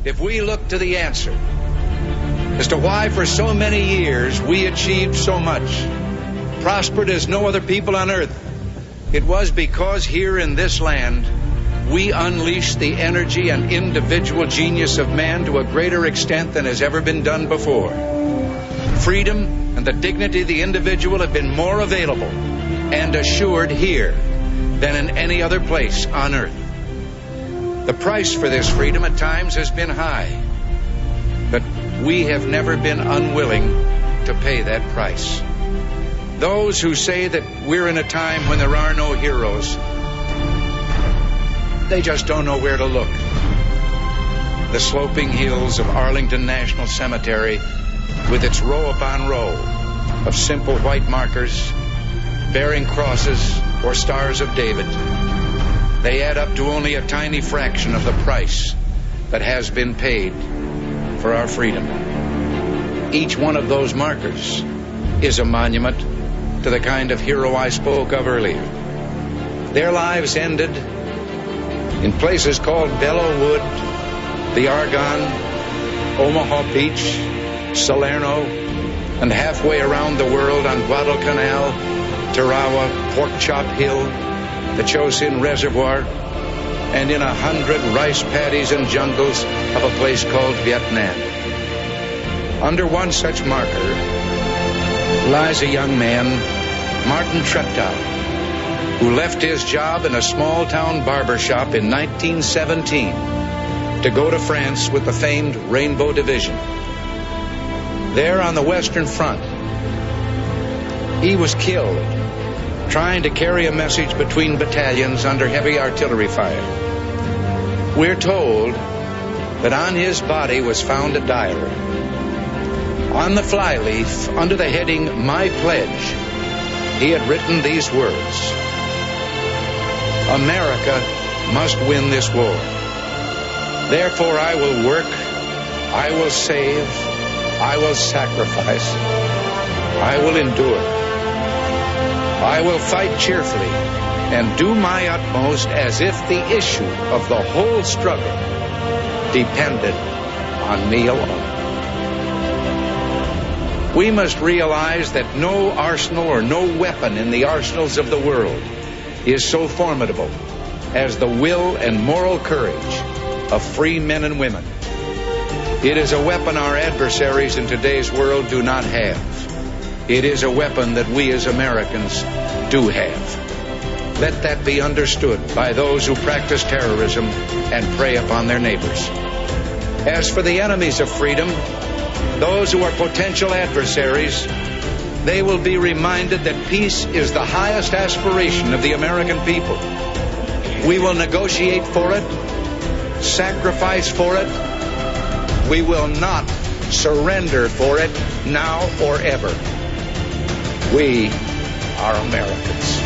if we look to the answer as to why for so many years we achieved so much, prospered as no other people on earth, it was because here in this land we unleashed the energy and individual genius of man to a greater extent than has ever been done before. Freedom and the dignity of the individual have been more available and assured here than in any other place on earth. The price for this freedom at times has been high, but we have never been unwilling to pay that price. Those who say that we're in a time when there are no heroes, they just don't know where to look. The sloping hills of Arlington National Cemetery, with its row upon row of simple white markers bearing crosses or stars of David, they add up to only a tiny fraction of the price that has been paid for our freedom. Each one of those markers is a monument to the kind of hero I spoke of earlier. Their lives ended in places called Belleau Wood, the Argonne, Omaha Beach, Salerno, and halfway around the world on Guadalcanal, Tarawa, Pork Chop Hill, the Chosin Reservoir, and in 100 rice paddies and jungles of a place called Vietnam. Under one such marker lies a young man, Martin Treptow, who left his job in a small-town barber shop in 1917 to go to France with the famed Rainbow Division. There on the Western Front, he was killed trying to carry a message between battalions under heavy artillery fire. We're told that on his body was found a diary. On the flyleaf, under the heading, My Pledge, he had written these words: America must win this war. Therefore I will work, I will save, I will sacrifice, I will endure. I will fight cheerfully and do my utmost as if the issue of the whole struggle depended on me alone. We must realize that no arsenal or no weapon in the arsenals of the world is so formidable as the will and moral courage of free men and women. It is a weapon our adversaries in today's world do not have. It is a weapon that we as Americans do have. Let that be understood by those who practice terrorism and prey upon their neighbors. As for the enemies of freedom, those who are potential adversaries, they will be reminded that peace is the highest aspiration of the American people. We will negotiate for it, sacrifice for it. We will not surrender for it now or ever. We are Americans.